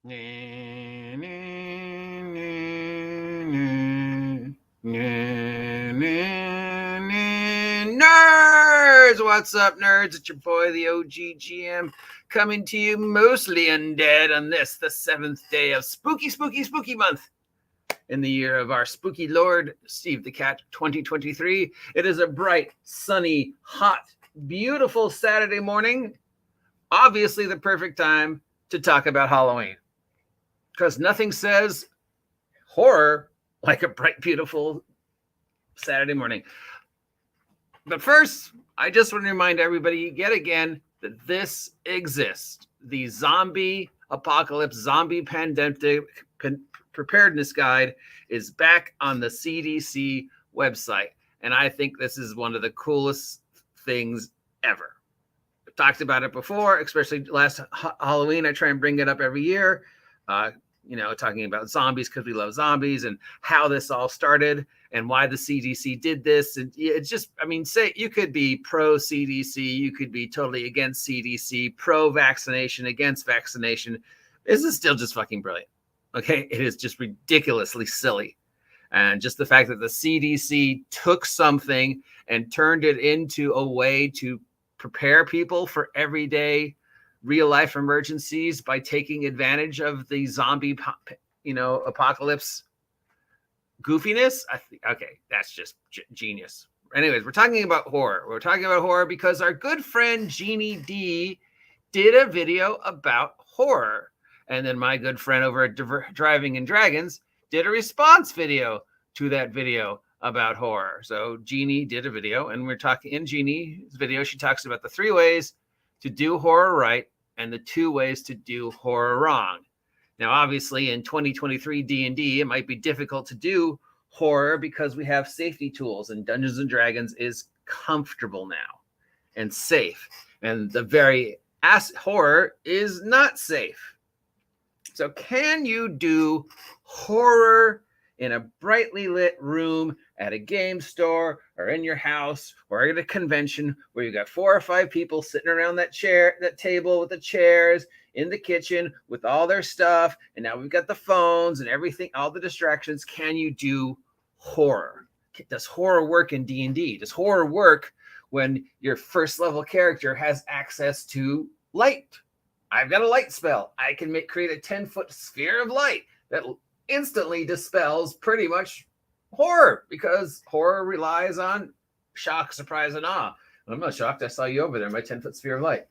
Nerds! What's up, nerds? It's your boy, the OGGM, coming to you mostly undead on this, the 7th day of spooky month in the year of our spooky lord, Steve the Cat, 2023. It is a bright, sunny, hot, beautiful Saturday morning. Obviously the perfect time to talk about Halloween, because nothing says horror like a bright, beautiful Saturday morning. But first, I just want to remind everybody yet again that this exists. The zombie apocalypse, zombie pandemic preparedness guide is back on the CDC website. And I think this is one of the coolest things ever. I've talked about it before, especially last Halloween. I try and bring it up every year, talking about zombies because we love zombies and how this all started and why the CDC did this. And it's just, say you could be pro CDC, you could be totally against CDC, pro vaccination, against vaccination. This is still just fucking brilliant. Okay. It is just ridiculously silly. And just the fact that the CDC took something and turned it into a way to prepare people for everyday real life emergencies by taking advantage of the zombie, apocalypse goofiness. Okay, that's just genius. Anyways, we're talking about horror. We're talking about horror because our good friend Ginny D did a video about horror. And then my good friend over at Driving and Dragons did a response video to that video about horror. So Ginny did a video, and we're talking in Ginny's video. She talks about the 3 ways to do horror right and the 2 ways to do horror wrong. Now, obviously, in 2023 D&D, it might be difficult to do horror because we have safety tools, and Dungeons and Dragons is comfortable now and safe. And the very horror is not safe. So can you do horror in a brightly lit room at a game store or in your house or at a convention where you got 4 or 5 people sitting around that table with the chairs in the kitchen with all their stuff, and now we've got the phones and everything, all the distractions? Can you do horror? Does horror work in D&D? Does horror work when your first level character has access to light? I've got a light spell. I can create a 10-foot sphere of light that instantly dispels pretty much horror, because horror relies on shock, surprise, and awe. I'm not shocked. I saw you over there, my 10-foot sphere of light.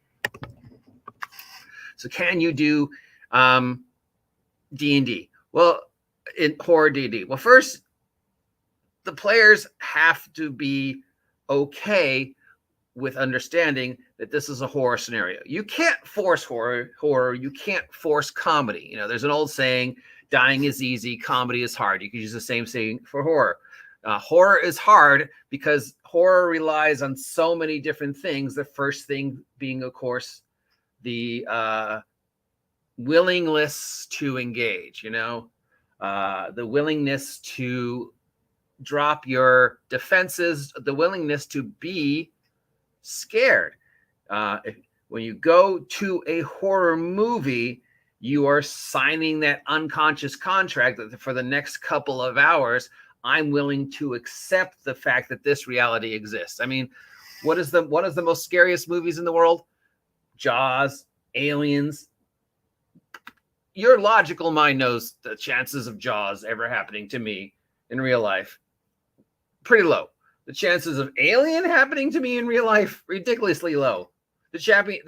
So can you do D&D? Well, in horror D&D. Well, first, the players have to be okay with understanding that this is a horror scenario. You can't force horror. You can't force comedy. There's an old saying, dying is easy, comedy is hard. You could use the same saying for horror. Horror is hard because horror relies on so many different things. The first thing being, of course, the willingness to engage, the willingness to drop your defenses, the willingness to be scared. When you go to a horror movie, you are signing that unconscious contract that for the next couple of hours, I'm willing to accept the fact that this reality exists. What is the most scariest movies in the world? Jaws, Aliens. Your logical mind knows the chances of Jaws ever happening to me in real life, pretty low. The chances of Alien happening to me in real life, ridiculously low. The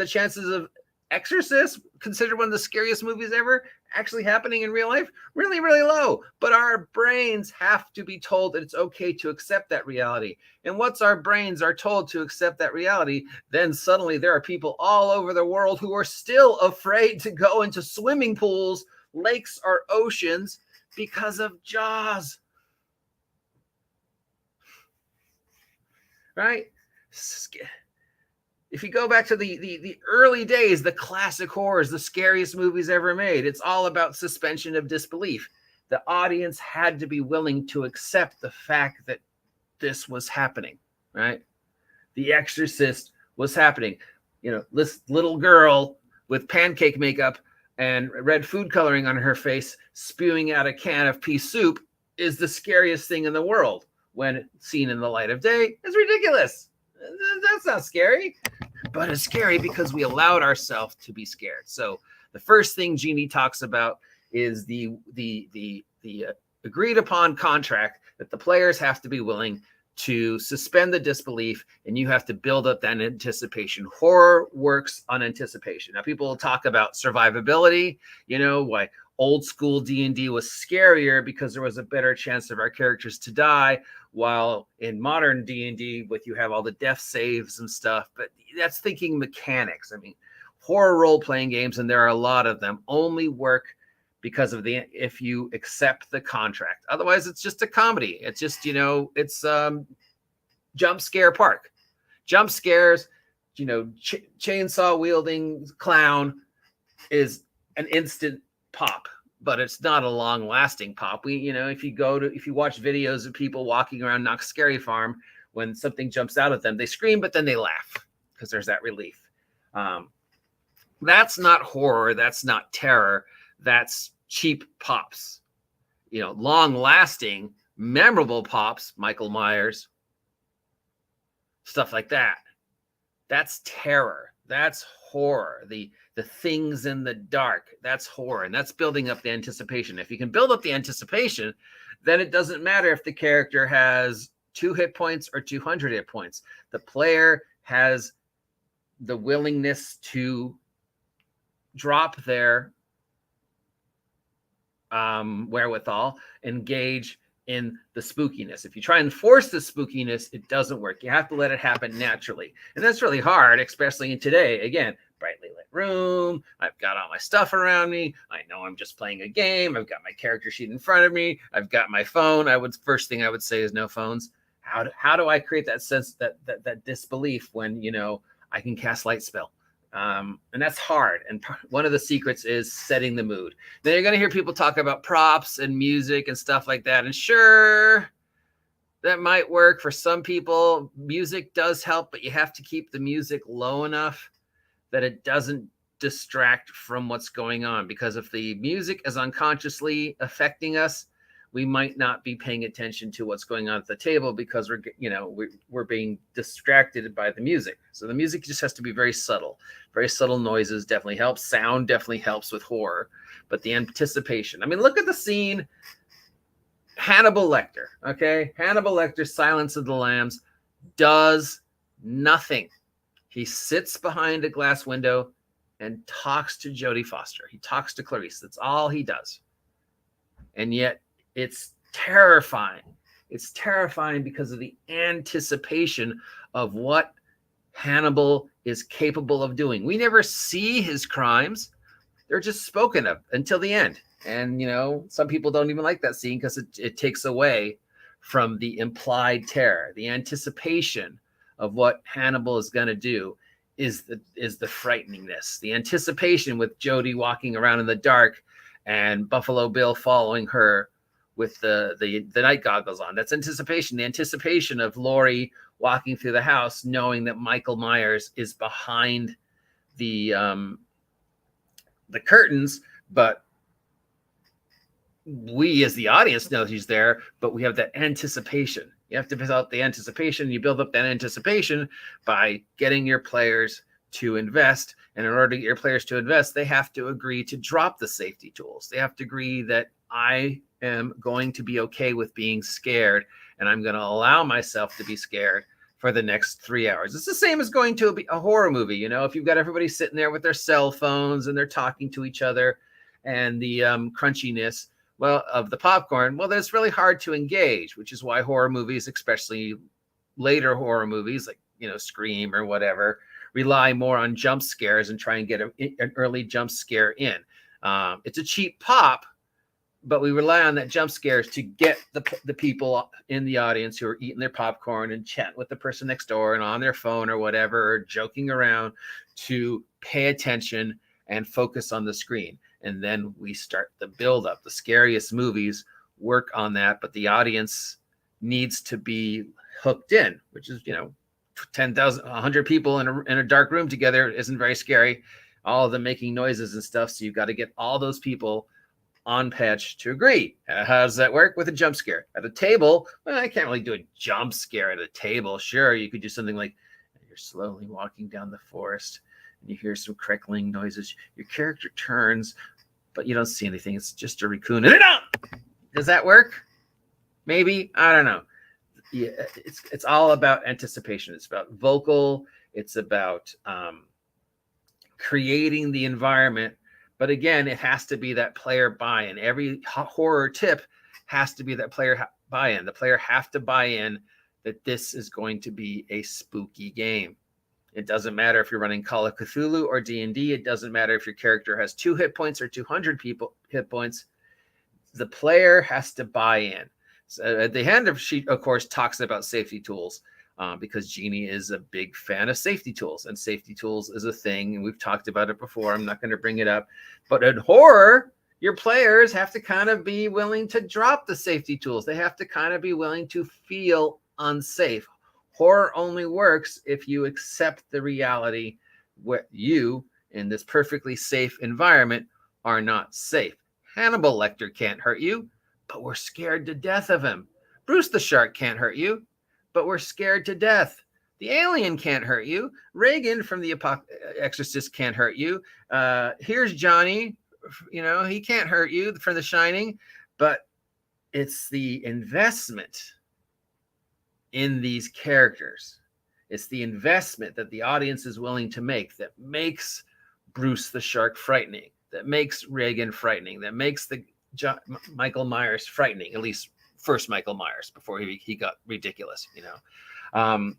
chances of Exorcist, considered one of the scariest movies ever, actually happening in real life, really, really low. But our brains have to be told that it's okay to accept that reality. And once our brains are told to accept that reality, then suddenly there are people all over the world who are still afraid to go into swimming pools, lakes, or oceans because of Jaws. Right? If you go back to the early days, the classic horrors, the scariest movies ever made, it's all about suspension of disbelief. The audience had to be willing to accept the fact that this was happening, right? The Exorcist was happening. This little girl with pancake makeup and red food coloring on her face, spewing out a can of pea soup is the scariest thing in the world when seen in the light of day. It's ridiculous. That's not scary, but it's scary because we allowed ourselves to be scared. So the first thing Ginny talks about is the agreed upon contract that the players have to be willing to suspend the disbelief, and you have to build up that anticipation. Horror works on anticipation. Now, people will talk about survivability, why old school D&D was scarier because there was a better chance of our characters to die, while in modern D&D, you have all the death saves and stuff, but that's thinking mechanics. I mean, horror role-playing games, and there are a lot of them, only work because of if you accept the contract. Otherwise, it's just a comedy. It's just, it's jump scare park. Jump scares, chainsaw wielding clown is an instant pop, but it's not a long lasting pop. If you watch videos of people walking around Knox Scary Farm, when something jumps out at them, they scream, but then they laugh because there's that relief. That's not horror. That's not terror. That's cheap pops. Long lasting, memorable pops, Michael Myers, stuff like that. That's terror. That's horror. The things in the dark, that's horror. And that's building up the anticipation. If you can build up the anticipation, then it doesn't matter if the character has 2 hit points or 200 hit points. The player has the willingness to drop their wherewithal, engage in the spookiness. If you try and force the spookiness, it doesn't work. You have to let it happen naturally. And that's really hard, especially in today. Again, brightly lit room. I've got all my stuff around me. I know I'm just playing a game. I've got my character sheet in front of me. I've got my phone. First thing I would say is no phones. How do I create that sense, that disbelief when, I can cast light spell? And that's hard. And one of the secrets is setting the mood. Then you're going to hear people talk about props and music and stuff like that. And sure, that might work for some people. Music does help, but you have to keep the music low enough that it doesn't distract from what's going on. Because if the music is unconsciously affecting us, we might not be paying attention to what's going on at the table because we're being distracted by the music. So the music just has to be very subtle. Very subtle noises definitely helps. Sound definitely helps with horror, but the anticipation. I mean, look at the scene. Hannibal Lecter, okay? Hannibal Lecter's Silence of the Lambs does nothing. He sits behind a glass window and talks to Jodie Foster. He talks to Clarice. That's all he does. And yet, it's terrifying. It's terrifying because of the anticipation of what Hannibal is capable of doing. We never see his crimes. They're just spoken of until the end. And, some people don't even like that scene because it takes away from the implied terror. The anticipation of what Hannibal is going to do is the frighteningness. The anticipation with Jodie walking around in the dark and Buffalo Bill following her with the night goggles on. That's anticipation. The anticipation of Laurie walking through the house, knowing that Michael Myers is behind the curtains, but we as the audience know he's there, but we have that anticipation. You have to build up the anticipation. You build up that anticipation by getting your players to invest. And in order to get your players to invest, they have to agree to drop the safety tools. They have to agree that I am going to be okay with being scared, and I'm going to allow myself to be scared for the next 3 hours. It's the same as going to a horror movie. If you've got everybody sitting there with their cell phones and they're talking to each other, and the crunchiness, of the popcorn, that's really hard to engage, which is why horror movies, especially later horror movies like, Scream or whatever, rely more on jump scares and try and get an early jump scare in. It's a cheap pop, but we rely on that jump scares to get the people in the audience who are eating their popcorn and chatting with the person next door and on their phone or whatever, or joking around, to pay attention and focus on the screen. And then we start the build up. The scariest movies work on that, but the audience needs to be hooked in, which is, 10,000, 100 people in a dark room together isn't very scary. all of them making noises and stuff. So you've got to get all those people on patch to agree. How does that work? With a jump scare at a table? Well, I can't really do a jump scare at a table. Sure, you could do something like you're slowly walking down the forest and you hear some crackling noises. Your character turns, but you don't see anything. It's just a raccoon. Does that work? Maybe. I don't know. Yeah, it's all about anticipation. It's about vocal. It's about creating the environment. But again, it has to be that player buy-in. Every horror tip has to be that player buy-in. The player have to buy in that this is going to be a spooky game. It doesn't matter if you're running Call of Cthulhu or D&D. It doesn't matter if your character has 2 hit points or 200 hit points. The player has to buy in. So at the end of sheet, of course, talks about safety tools. Because Ginny is a big fan of safety tools, and safety tools is a thing, and we've talked about it before. I'm not going to bring it up, but in horror, your players have to kind of be willing to drop the safety tools. They have to kind of be willing to feel unsafe. Horror only works if you accept the reality where you, in this perfectly safe environment, are not safe. Hannibal Lecter can't hurt you, but we're scared to death of him. Bruce the Shark can't hurt you, but we're scared to death. The alien can't hurt you. Reagan from the Exorcist can't hurt you. Here's Johnny, he can't hurt you from The Shining, but it's the investment in these characters. It's the investment that the audience is willing to make that makes Bruce the Shark frightening, that makes Reagan frightening, that makes the Michael Myers frightening, at least first Michael Myers before he got ridiculous, and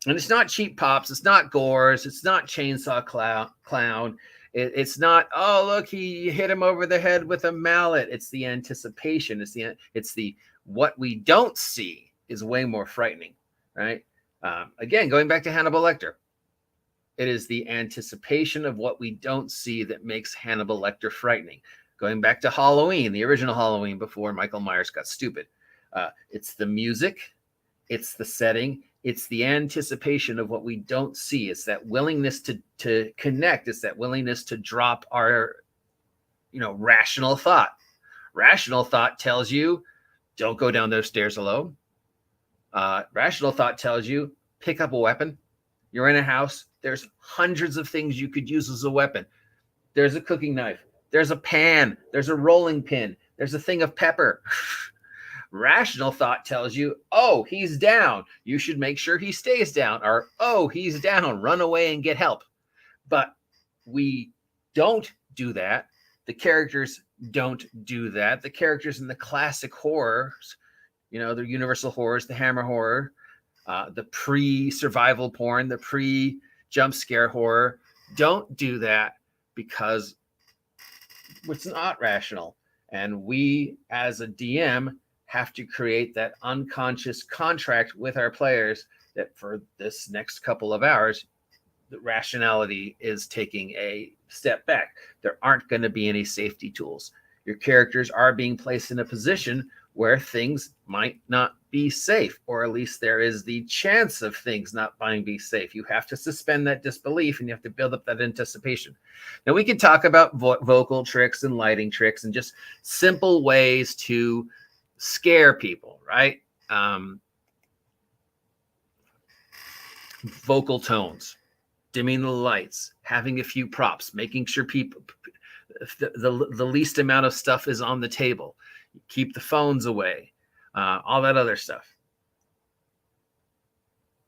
it's not cheap pops, it's not gores, it's not chainsaw clown, it's not, oh look, he hit him over the head with a mallet. It's the anticipation. It's the what we don't see is way more frightening, right? Again, going back to Hannibal Lecter, it is the anticipation of what we don't see that makes Hannibal Lecter frightening. Going back to Halloween, the original Halloween before Michael Myers got stupid. It's the music, it's the setting, it's the anticipation of what we don't see. It's that willingness to connect. It's that willingness to drop our, rational thought. Rational thought tells you, don't go down those stairs alone. Rational thought tells you, pick up a weapon. You're in a house. There's hundreds of things you could use as a weapon. There's a cooking knife. There's a pan. There's a rolling pin. There's a thing of pepper. Rational thought tells you, oh, he's down. You should make sure he stays down. Or, oh, he's down. Run away and get help. But we don't do that. The characters don't do that. The characters in the classic horrors, the universal horrors, the Hammer horror, the pre-survival porn, the pre-jump scare horror, don't do that because it's not rational. And we, as a DM, have to create that unconscious contract with our players that for this next couple of hours, the rationality is taking a step back. There aren't going to be any safety tools. Your characters are being placed in a position where things might not be safe, or at least there is the chance of things not being safe. You have to suspend that disbelief and you have to build up that anticipation. Now we can talk about vocal tricks and lighting tricks and just simple ways to scare people, right? Vocal tones, dimming the lights, having a few props, making sure people, the least amount of stuff is on the table. Keep the phones away, all that other stuff.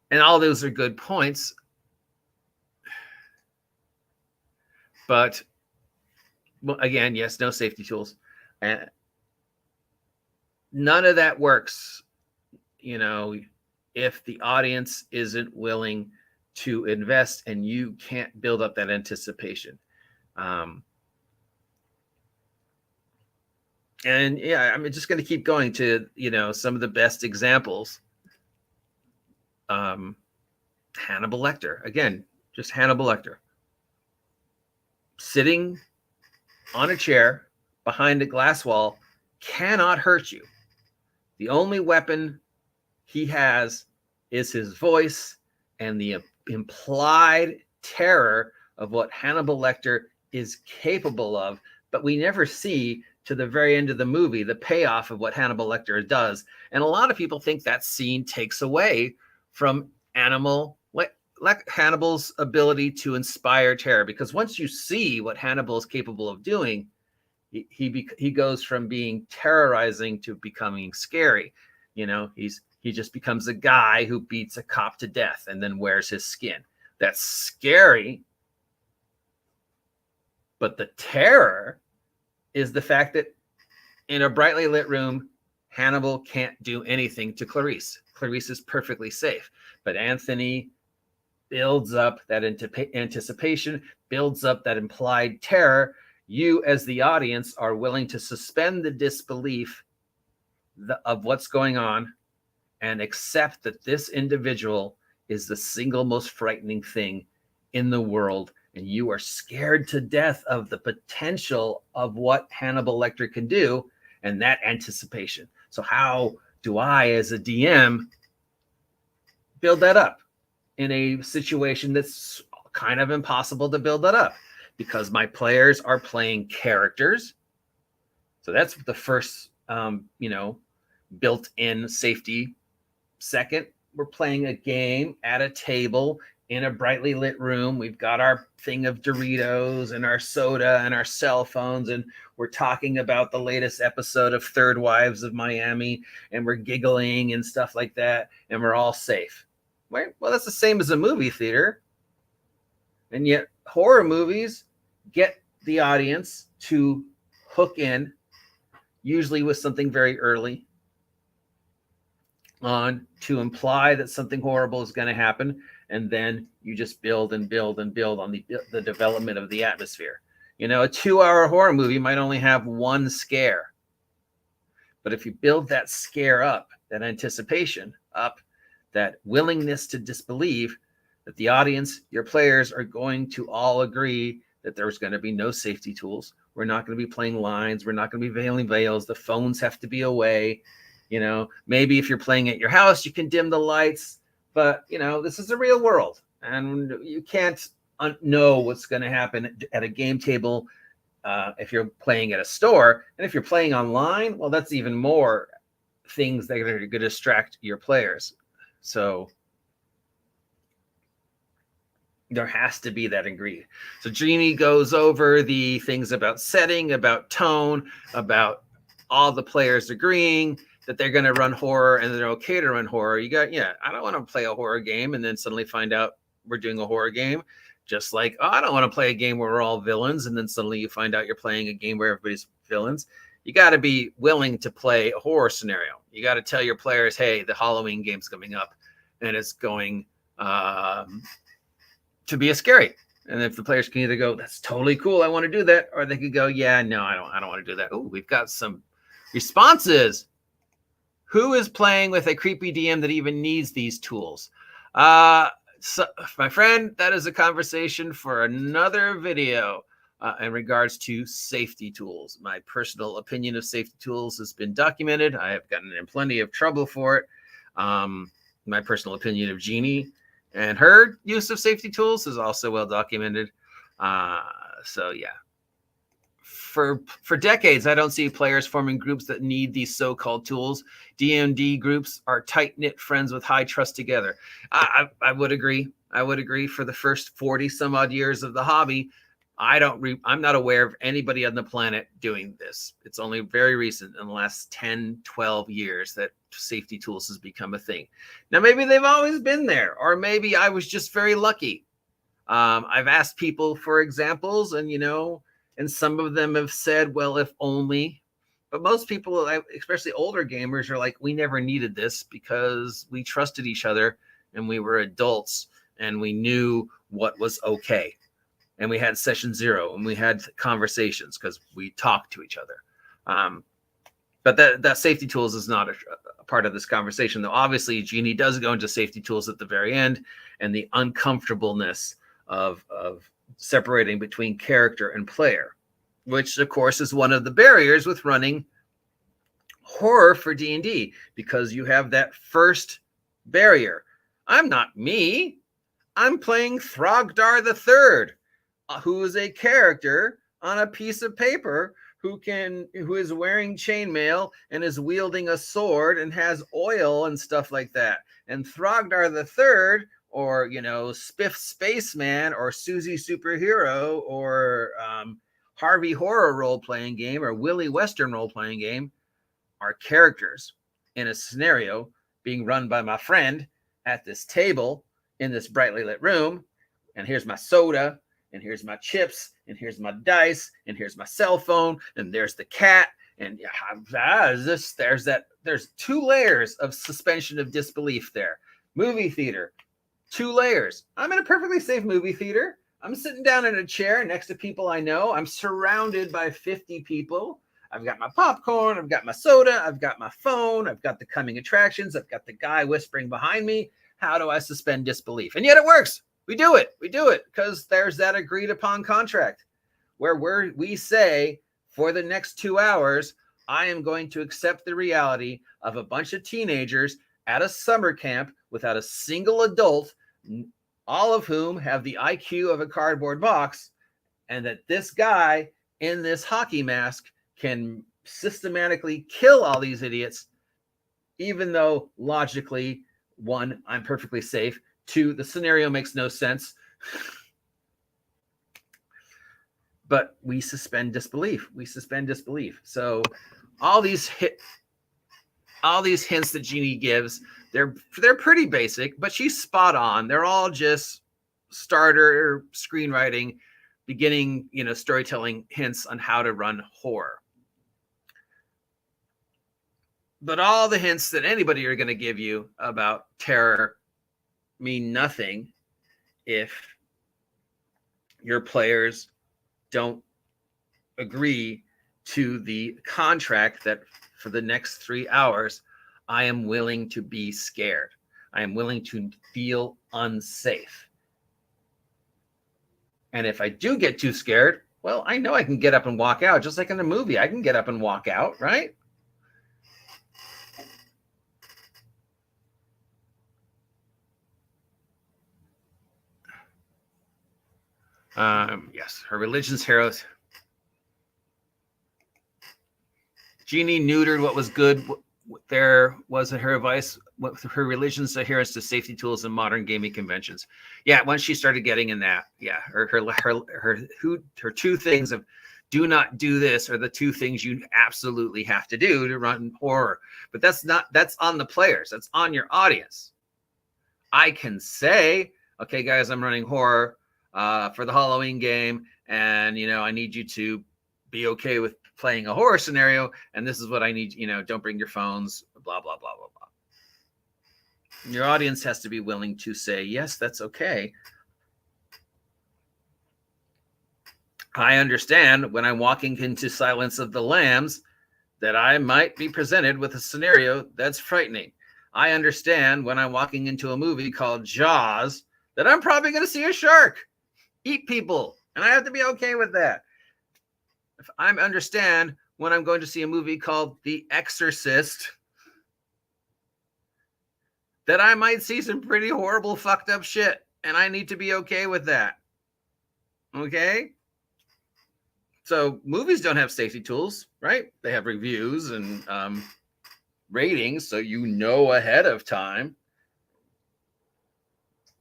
And all those are good points. But well, again, yes, no safety tools. And none of that works, if the audience isn't willing to invest and you can't build up that anticipation. And yeah, I'm just going to keep going to, some of the best examples. Hannibal Lecter, again, just Hannibal Lecter. Sitting on a chair behind a glass wall cannot hurt you. The only weapon he has is his voice and the implied terror of what Hannibal Lecter is capable of, but we never see to the very end of the movie the payoff of what Hannibal Lecter does. And a lot of people think that scene takes away from Hannibal's ability to inspire terror, because once you see what Hannibal is capable of doing, he goes from being terrorizing to becoming scary. You know, he just becomes a guy who beats a cop to death and then wears his skin. That's scary. But the terror is the fact that in a brightly lit room, Hannibal can't do anything to Clarice. Clarice is perfectly safe. But Anthony builds up that anticipation, builds up that implied terror. You, as the audience, are willing to suspend the disbelief of what's going on and accept that this individual is the single most frightening thing in the world. And you are scared to death of the potential of what Hannibal Lecter can do, and that anticipation. So how do I, as a DM, build that up in a situation that's kind of impossible to build that up? Because my players are playing characters. So that's the first, built-in safety. Second, we're playing a game at a table in a brightly lit room. We've got our thing of Doritos and our soda and our cell phones, and we're talking about the latest episode of Third Wives of Miami, and we're giggling and stuff like that, and we're all safe. Right? Well, that's the same as a movie theater. And yet horror movies get the audience to hook in, usually with something very early on, to imply that something horrible is going to happen. And then you just build and build and build on the development of the atmosphere. You know, a 2-hour horror movie might only have one scare. But if you build that scare up, that anticipation up, that willingness to disbelieve, that the audience, your players, are going to all agree that there's going to be no safety tools. We're not going to be playing lines. We're not going to be veiling veils. The phones have to be away. You know, maybe if you're playing at your house, you can dim the lights. But, you know, this is the real world. And you can't know what's going to happen at a game table if you're playing at a store. And if you're playing online, well, that's even more things that are going to distract your players. So there has to be that ingredient. So Ginny goes over the things about setting, about tone, about all the players agreeing that they're going to run horror and they're okay to run horror. I don't want to play a horror game and then suddenly find out we're doing a horror game. Just like, I don't want to play a game where we're all villains and then suddenly you find out you're playing a game where everybody's villains. You got to be willing to play a horror scenario. You got to tell your players, hey, the Halloween game's coming up and it's going to be a scary. And if the players can either go, that's totally cool, I want to do that, or they could go, yeah, no, I don't want to do that. Oh, we've got some responses. Who is playing with a creepy DM that even needs these tools? So, my friend, that is a conversation for another video in regards to safety tools. My personal opinion of safety tools has been documented. I have gotten in plenty of trouble for it. My personal opinion of Ginny and her use of safety tools is also well documented. So yeah. For decades, I don't see players forming groups that need these so-called tools. D&D groups are tight-knit friends with high trust together. I would agree. I would agree. For the first 40 some odd years of the hobby, I'm not aware of anybody on the planet doing this. It's only very recent, in the last 10, 12 years, that safety tools has become a thing. Now, maybe they've always been there, or maybe I was just very lucky. I've asked people for examples, and some of them have said, well, if only. But most people, especially older gamers, are like, we never needed this because we trusted each other and we were adults and we knew what was okay. And we had session 0 and we had conversations because we talked to each other. But that safety tools is not a part of this conversation, though. Obviously, Ginny does go into safety tools at the very end, and the uncomfortableness of separating between character and player, which of course is one of the barriers with running horror for D&D, because you have that first barrier. I'm not me. I'm playing Throgdar the Third. who is a character on a piece of paper who is wearing chainmail and is wielding a sword and has oil and stuff like that. And Throgdar the Third, or Spiff Spaceman, or Susie Superhero, or Harvey Horror role-playing game, or Willie Western role-playing game, are characters in a scenario being run by my friend at this table in this brightly lit room. And here's my soda, and here's my chips, and here's my dice, and here's my cell phone, and there's the cat, and there's 2 layers of suspension of disbelief there. Movie theater, 2 layers. I'm in a perfectly safe movie theater. I'm sitting down in a chair next to people I know. I'm surrounded by 50 people. I've got my popcorn, I've got my soda, I've got my phone, I've got the coming attractions, I've got the guy whispering behind me. How do I suspend disbelief? And yet it works. We do it because there's that agreed upon contract where we say, for the next 2 hours, I am going to accept the reality of a bunch of teenagers at a summer camp without a single adult, all of whom have the IQ of a cardboard box, and that this guy in this hockey mask can systematically kill all these idiots, even though logically, 1, I'm perfectly safe. 2, the scenario makes no sense. But we suspend disbelief. So all these hints that Ginny gives, they're pretty basic, but she's spot on. They're all just starter screenwriting, beginning, storytelling hints on how to run horror. But all the hints that anybody are going to give you about terror mean nothing if your players don't agree to the contract that for the next 3 hours, I am willing to be scared. I am willing to feel unsafe. And if I do get too scared, well, I know I can get up and walk out, just like in a movie. I can get up and walk out, right? Yes, her religion's heroes. Ginny neutered what was good. There wasn't her advice. Her religion's adherence to safety tools and modern gaming conventions. Yeah, once she started getting in that, yeah, her 2 things of do not do this are the 2 things you absolutely have to do to run horror. But that's on the players. That's on your audience. I can say, okay, guys, I'm running horror for the Halloween game, and I need you to be okay with playing a horror scenario, and this is what I need. Don't bring your phones, blah blah blah blah blah. Your audience has to be willing to say, yes, that's okay. I understand when I'm walking into Silence of the Lambs that I might be presented with a scenario that's frightening. I understand when I'm walking into a movie called Jaws that I'm probably going to see a shark eat people, and I have to be okay with that. If I understand when I'm going to see a movie called The Exorcist that I might see some pretty horrible, fucked up shit, and I need to be okay with that. Okay? So movies don't have safety tools, right? They have reviews and ratings, so ahead of time.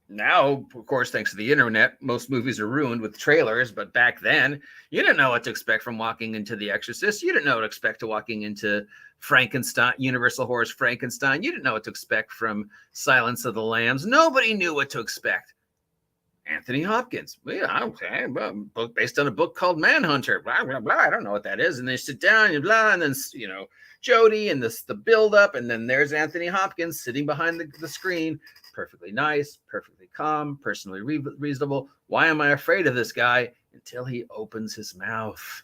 Now, of course, thanks to the internet, most movies are ruined with trailers. But back then, you didn't know what to expect from walking into The Exorcist. You didn't know what to expect to walking into Frankenstein, Universal Horror's Frankenstein. You didn't know what to expect from Silence of the Lambs. Nobody knew what to expect. Anthony Hopkins. Yeah, okay, book based on a book called Manhunter. Blah blah blah. I don't know what that is. And they sit down and blah, and then Jody and the build up, and then there's Anthony Hopkins sitting behind the screen. Perfectly nice, perfectly calm, personally reasonable. Why am I afraid of this guy? Until he opens his mouth,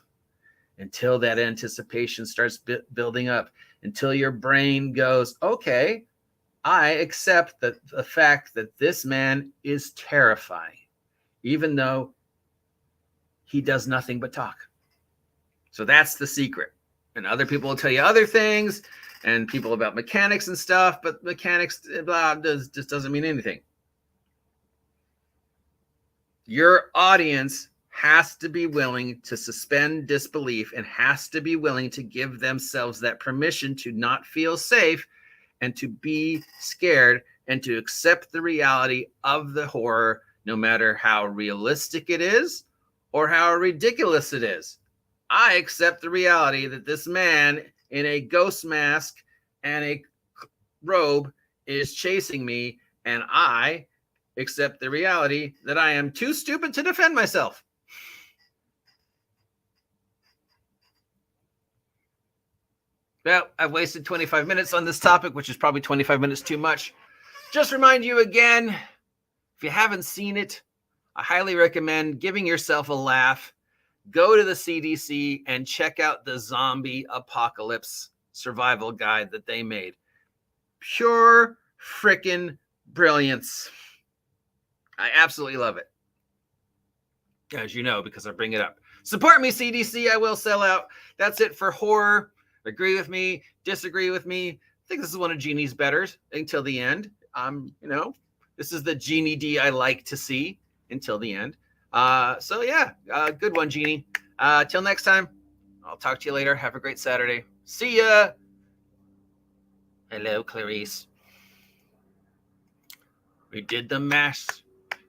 until that anticipation starts building up, until your brain goes, okay, I accept the fact that this man is terrifying, even though he does nothing but talk. So that's the secret. And other people will tell you other things, and people about mechanics and stuff, but mechanics just doesn't mean anything. Your audience has to be willing to suspend disbelief and has to be willing to give themselves that permission to not feel safe and to be scared and to accept the reality of the horror, no matter how realistic it is or how ridiculous it is. I accept the reality that this man in a ghost mask and a robe is chasing me, and I accept the reality that I am too stupid to defend myself. Well, I've wasted 25 minutes on this topic, which is probably 25 minutes too much. Just remind you again, if you haven't seen it, I highly recommend giving yourself a laugh. Go to the CDC and check out the zombie apocalypse survival guide that they made. Pure frickin' brilliance. I absolutely love it. As you know, because I bring it up. Support me, CDC. I will sell out. That's it for horror. Agree with me, disagree with me. I think this is one of Ginny's betters until the end. This is the Ginny D I like to see until the end. Good one, Ginny. Till next time, I'll talk to you later. Have a great Saturday. See ya. Hello, Clarice. We did the mash.